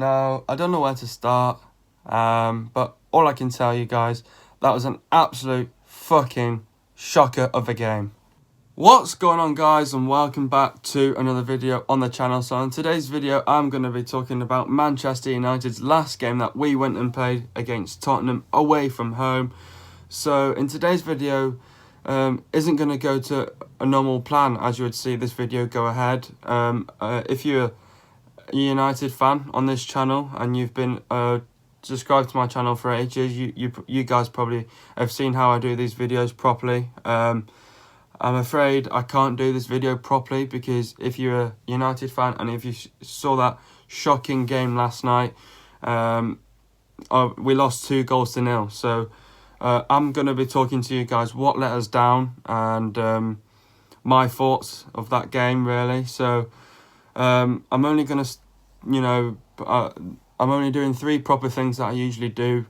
Now, I don't know where to start, but all I can tell you guys, that was an absolute fucking shocker of a game. What's going on, guys, and welcome back to another video on the channel. So in today's video, I'm going to be talking about Manchester United's last game that we went and played against Tottenham away from home. So in today's video, isn't going to go to a normal plan as you would see this video go ahead. If you're a United fan on this channel and you've been subscribed to my channel for ages, you guys probably have seen how I do these videos properly. I'm afraid I can't do this video properly because if you're a United fan and if you saw that shocking game last night, we lost 2-0. So I'm going to be talking to you guys what let us down and my thoughts of that game, really. So I'm only going to, I'm only doing 3 proper things that I usually do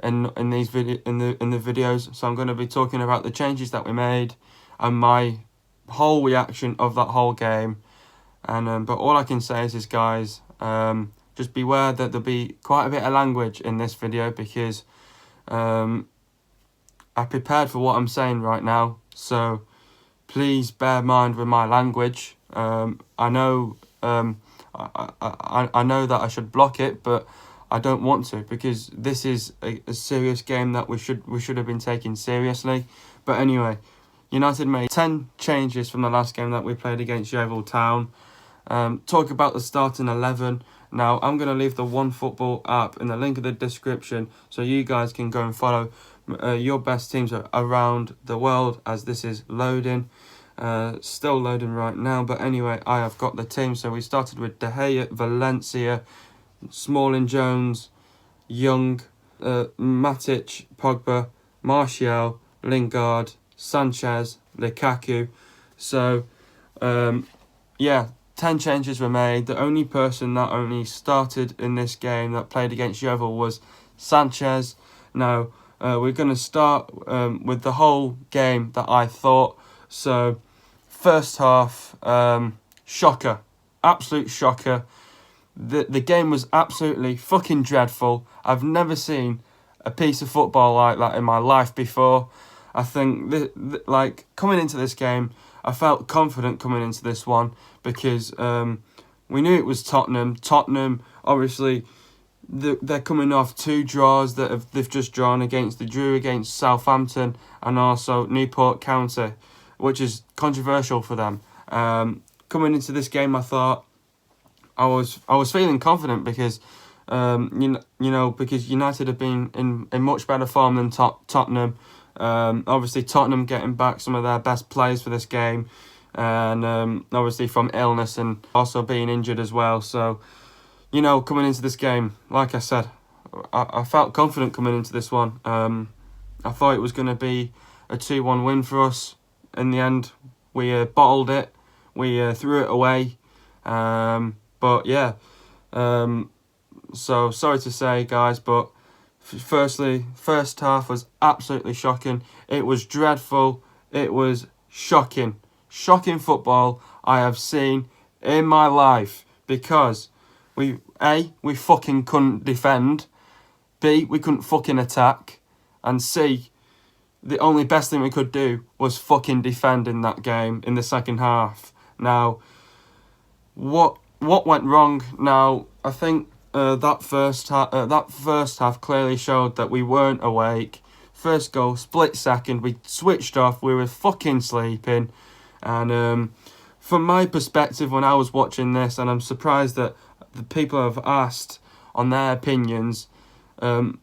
in these the videos. So I'm going to be talking about the changes that we made and my whole reaction of that whole game. And but all I can say is guys, just beware that there'll be quite a bit of language in this video because I prepared for what I'm saying right now. So please bear mind with my language. I know I know that I should block it, but I don't want to because this is a serious game that we should have been taking seriously. But anyway, United made 10 changes from the last game that we played against Yeovil Town. Talk about the starting 11. Now, I'm going to leave the OneFootball app in the link in the description so you guys can go and follow your best teams around the world as this is loading. Still loading right now, but anyway, I have got the team. So we started with De Gea, Valencia, Smalling, Jones, Young, Matic, Pogba, Martial, Lingard, Sanchez, Lukaku. So yeah, 10 changes were made. The only person that only started in this game that played against Yeovil was Sanchez. Now we're going to start with the whole game that I thought. So first half, shocker, absolute shocker. The game was absolutely fucking dreadful. I've never seen a piece of football like that in my life before. I think, like, coming into this game, I felt confident coming into this one because we knew it was Tottenham. Tottenham, obviously, they're coming off 2 draws that they've just drawn against. They drew against Southampton and also Newport County, which is controversial for them. Coming into this game, I thought I was feeling confident because because United have been in much better form than Tottenham. Obviously Tottenham getting back some of their best players for this game, and obviously from illness and also being injured as well. So coming into this game, like I said, I felt confident coming into this one. I thought it was going to be a 2-1 win for us. In the end, we bottled it. We threw it away. But yeah, so sorry to say, guys, but firstly, first half was absolutely shocking. It was dreadful. It was shocking. Shocking football I have seen in my life because we fucking couldn't defend. B, we couldn't fucking attack. And C, the only best thing we could do was fucking defend in that game in the second half. Now, what went wrong? Now, I think that first half clearly showed that we weren't awake. First goal, split second, we switched off. We were fucking sleeping. And from my perspective, when I was watching this, and I'm surprised that the people have asked on their opinions, I'm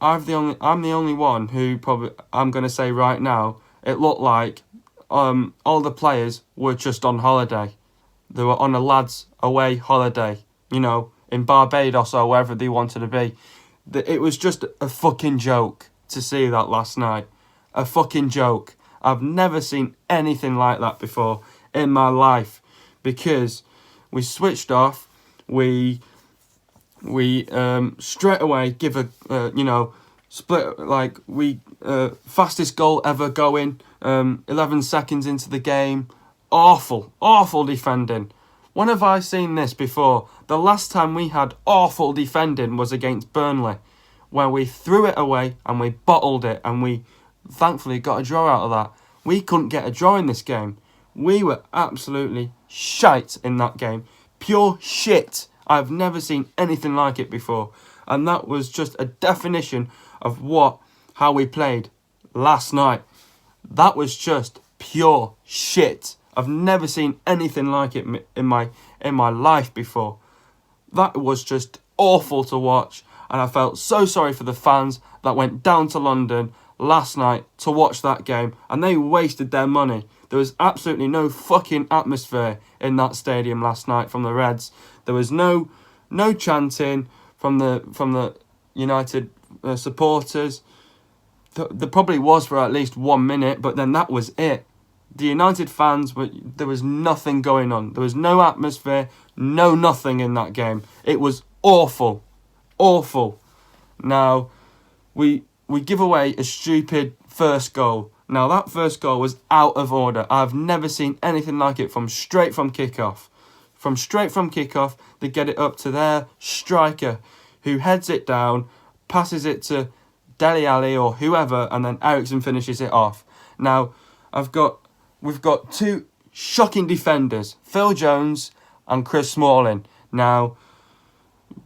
the only one who probably, I'm going to say right now, it looked like all the players were just on holiday. They were on a lads away holiday, in Barbados or wherever they wanted to be. It was just a fucking joke to see that last night. A fucking joke. I've never seen anything like that before in my life because we switched off. We straight away give a split, like we fastest goal ever going 11 seconds into the game. Awful defending. When have I seen this before? The last time we had awful defending was against Burnley, where we threw it away and we bottled it, and we thankfully got a draw out of that. We couldn't get a draw in this game. We were absolutely shite in that game. Pure shit. I've never seen anything like it before. And that was just a definition of how we played last night. That was just pure shit. I've never seen anything like it in my life before. That was just awful to watch, and I felt so sorry for the fans that went down to London last night to watch that game, and they wasted their money. There was absolutely no fucking atmosphere in that stadium last night from the Reds. There was no chanting from the United supporters. There probably was for at least 1 minute, but then that was it. The United fans, there was nothing going on. There was no atmosphere, no nothing in that game. It was awful. Awful. Now, we give away a stupid first goal. Now, that first goal was out of order. I've never seen anything like it straight from kickoff. From straight from kickoff, they get it up to their striker, who heads it down, passes it to Dele Alli or whoever, and then Eriksen finishes it off. Now, we've got two shocking defenders, Phil Jones and Chris Smalling. Now,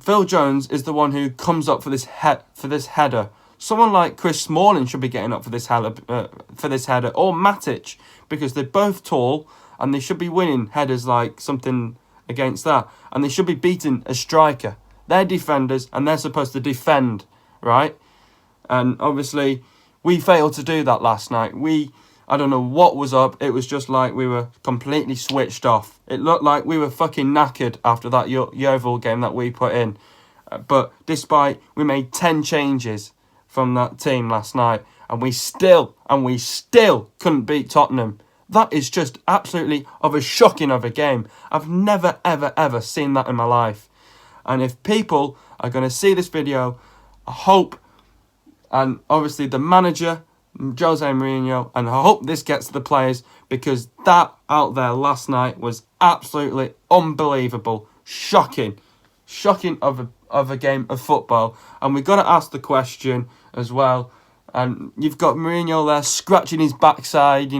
Phil Jones is the one who comes up for this header. Someone like Chris Smalling should be getting up for this header, or Matic, because they're both tall and they should be winning headers like something against that, and they should be beating a striker. They're defenders and they're supposed to defend, right? And obviously, we failed to do that last night. I don't know what was up. It was just like we were completely switched off. It looked like we were fucking knackered after that Yeovil game that we put in. But despite, we made 10 changes from that team last night, and we still couldn't beat Tottenham. That is just absolutely shocking of a game. I've never, ever seen that in my life. And if people are going to see this video, I hope, and obviously the manager, Jose Mourinho, and I hope this gets to the players, because that out there last night was absolutely unbelievable. Shocking of a game of football. And we've got to ask the question as well. And you've got Mourinho there scratching his backside,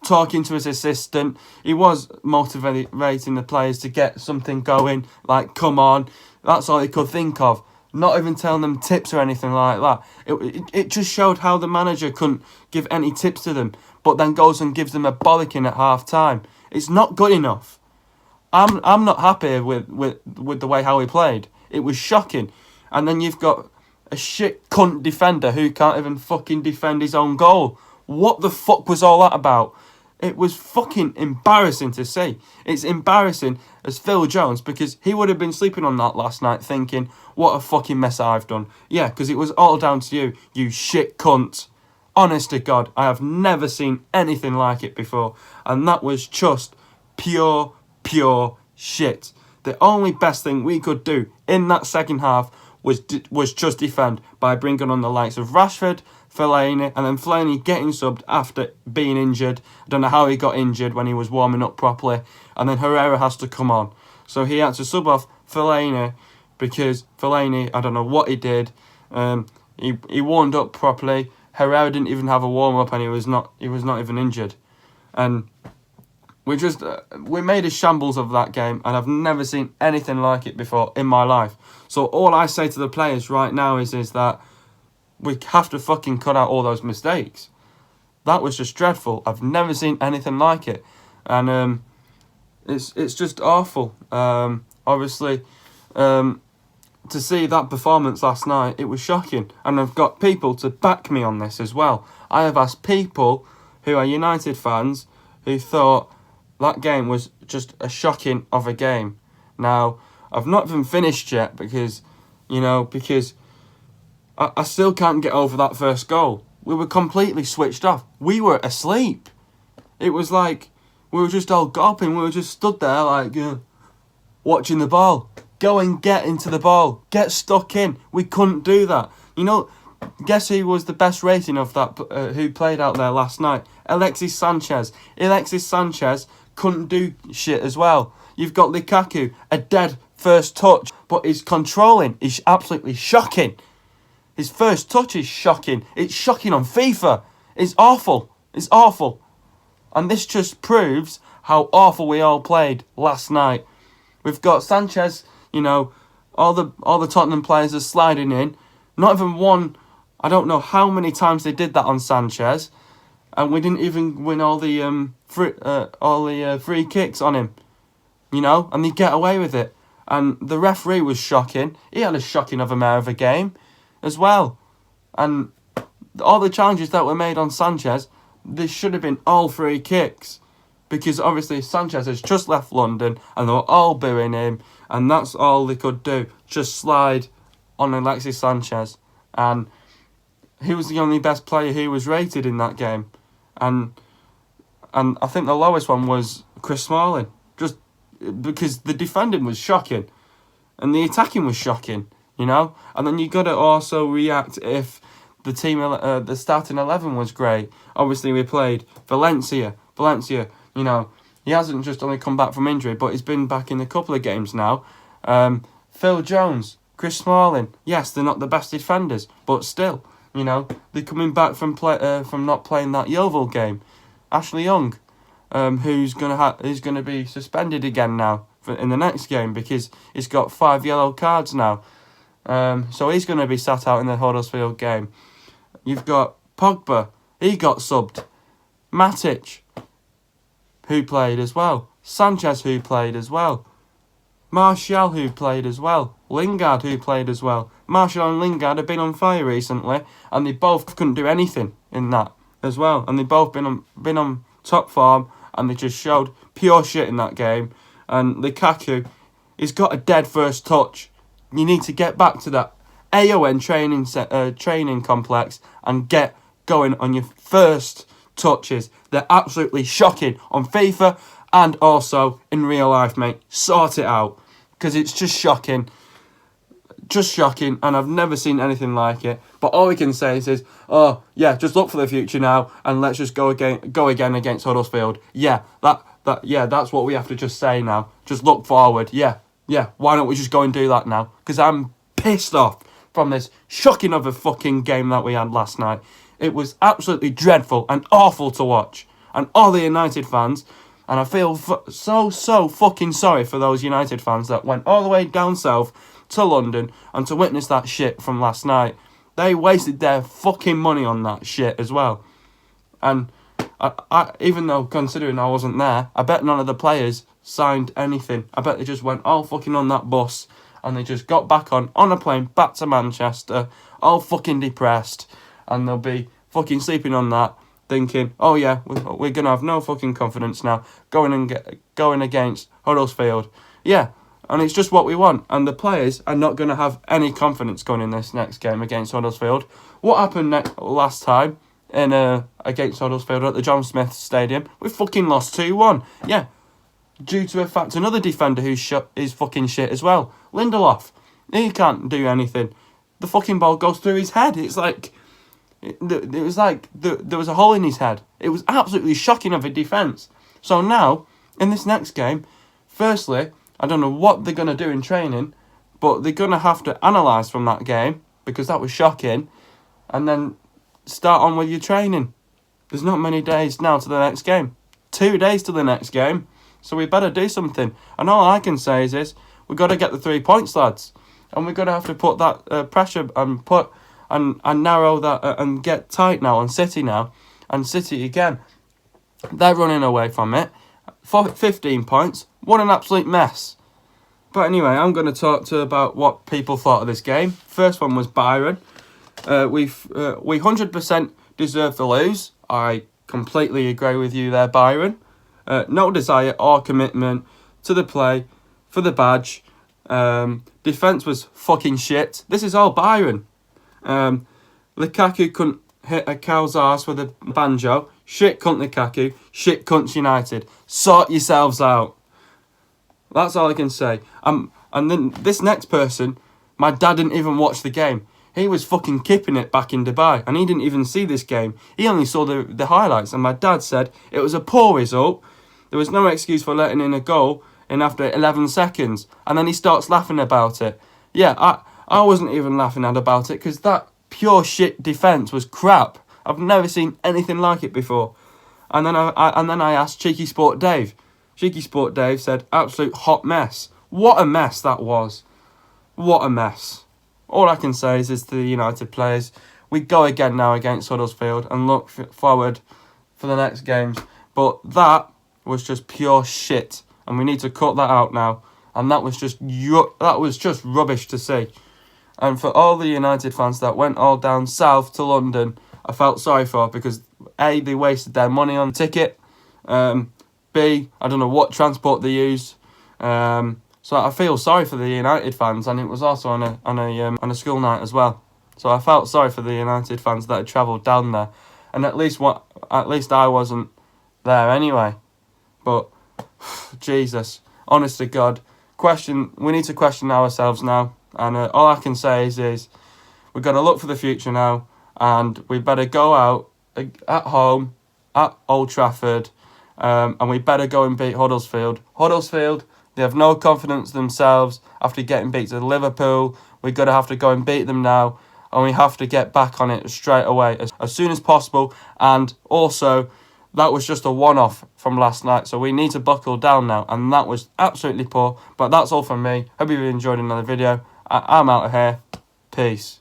talking to his assistant. He was motivating the players to get something going, like, come on. That's all he could think of. Not even telling them tips or anything like that. It just showed how the manager couldn't give any tips to them, but then goes and gives them a bollocking at half time. It's not good enough. I'm not happy with the way how he played. It was shocking. And then you've got a shit cunt defender who can't even fucking defend his own goal. What the fuck was all that about? It was fucking embarrassing to see. It's embarrassing as Phil Jones, because he would have been sleeping on that last night thinking, what a fucking mess I've done. Yeah, because it was all down to you shit cunt. Honest to God, I have never seen anything like it before. And that was just pure shit. The only best thing we could do in that second half was just defend by bringing on the likes of Rashford, Fellaini, and then Fellaini getting subbed after being injured. I don't know how he got injured when he was warming up properly. And then Herrera has to come on. So he had to sub off Fellaini, because Fellaini, I don't know what he did. He warmed up properly. Herrera didn't even have a warm up, and he was not even injured. And we made a shambles of that game, and I've never seen anything like it before in my life. So all I say to the players right now is that we have to fucking cut out all those mistakes. That was just dreadful. I've never seen anything like it. And it's just awful. Obviously, to see that performance last night, it was shocking. And I've got people to back me on this as well. I have asked people who are United fans who thought that game was just a shocking of a game. Now, I've not even finished yet because I still can't get over that first goal. We were completely switched off. We were asleep. It was like we were just all gulping. We were just stood there like watching the ball. Go and get into the ball. Get stuck in. We couldn't do that. Guess who was the best rating of that? Who played out there last night? Alexis Sanchez. Alexis Sanchez couldn't do shit as well. You've got Lukaku, a dead first touch, but he's controlling. He's absolutely shocking. His first touch is shocking. It's shocking on FIFA. It's awful. It's awful. And this just proves how awful we all played last night. We've got Sanchez, all the Tottenham players are sliding in. Not even one, I don't know how many times they did that on Sanchez. And we didn't even win all the free kicks on him. And they get away with it. And the referee was shocking. He had a shocking of a game as well. And all the challenges that were made on Sanchez, they should have been all free kicks. Because obviously Sanchez has just left London and they were all booing him. And that's all they could do. Just slide on Alexis Sanchez. And he was the only best player who was rated in that game. And I think the lowest one was Chris Smalling. Just because the defending was shocking. And the attacking was shocking, And then you got to also react if the the starting 11 was great. Obviously we played Valencia, he hasn't just only come back from injury, but he's been back in a couple of games now. Phil Jones, Chris Smalling, yes, they're not the best defenders, but still, they're coming back from not playing that Yeovil game. Ashley Young, who's gonna be suspended again now in the next game because he's got 5 yellow cards now. So he's gonna be sat out in the Huddersfield game. You've got Pogba, he got subbed. Matic, who played as well. Sanchez, who played as well. Martial, who played as well. Lingard, who played as well. Martial and Lingard have been on fire recently, and they both couldn't do anything in that as well. And they both been on top form, and they just showed pure shit in that game. And Lukaku, he's got a dead first touch. You need to get back to that AON training complex and get going on your first touches. They're absolutely shocking on FIFA and also in real life, mate. Sort it out, because it's just shocking, and I've never seen anything like it. But all we can say is, oh yeah, just look for the future now, and let's just go again against Huddersfield. Yeah, that's what we have to just say now. Just look forward. Yeah. Why don't we just go and do that now? Because I'm pissed off from this shocking of a fucking game that we had last night. It was absolutely dreadful and awful to watch. And all the United fans, and I feel so fucking sorry for those United fans that went all the way down south to London and to witness that shit from last night. They wasted their fucking money on that shit as well. And I even though considering I wasn't there, I bet none of the players signed anything. I bet they just went all fucking on that bus and they just got back on a plane back to Manchester, all fucking depressed. And they'll be fucking sleeping on that, thinking, oh yeah, we're going to have no fucking confidence now, going against Huddersfield. Yeah, and it's just what we want. And the players are not going to have any confidence going in this next game against Huddersfield. What happened last time against Huddersfield at the John Smith Stadium? We fucking lost 2-1. Yeah, due to the fact another defender is fucking shit as well. Lindelof, he can't do anything. The fucking ball goes through his head. It's like... It was like there was a hole in his head. It was absolutely shocking of a defence. So now, in this next game, firstly, I don't know what they're going to do in training, but they're going to have to analyse from that game, because that was shocking, and then start on with your training. There's not many days now to the next game. 2 days to the next game. So we better do something. And all I can say is we've got to get the 3 points, lads. And we're going to have to put that pressure and put... And narrow that and get tight now on City now. And City again, they're running away from it. 15 points. What an absolute mess. But anyway, I'm going to talk about what people thought of this game. First one was Byron. We 100% deserve to lose. I completely agree with you there, Byron. No desire or commitment to the play for the badge. Defence was fucking shit. This is all Byron. Lukaku couldn't hit a cow's arse with a banjo. Shit cunt Lukaku. Shit cunts United. Sort yourselves out. That's all I can say. And then this next person, my dad didn't even watch the game. He was fucking kipping it back in Dubai, and he didn't even see this game. He only saw the highlights, and my dad said it was a poor result There was no excuse for letting in a goal in after 11 seconds. And then he starts laughing about it. Yeah, I wasn't even laughing about it because that pure shit defence was crap. I've never seen anything like it before. And then I asked Cheeky Sport Dave. Cheeky Sport Dave said, absolute hot mess. What a mess that was. What a mess. All I can say is to the United players, we go again now against Huddersfield and look forward for the next games. But that was just pure shit, and we need to cut that out now. And that was just rubbish to see. And for all the United fans that went all down south to London, I felt sorry for, because A, they wasted their money on the ticket. B, I don't know what transport they used. So I feel sorry for the United fans, and it was also on a school night as well. So I felt sorry for the United fans that had travelled down there, and at least I wasn't there anyway. But Jesus, honest to God, we need to question ourselves now. And all I can say is we've got to look for the future now, and we better go out at home at Old Trafford, and we better go and beat Huddersfield. Huddersfield, they have no confidence themselves after getting beat to Liverpool. We've got to have to go and beat them now, and we have to get back on it straight away as soon as possible. And also, that was just a one-off from last night, so we need to buckle down now, and that was absolutely poor. But that's all from me. Hope you've enjoyed another video. I'm out of here. Peace.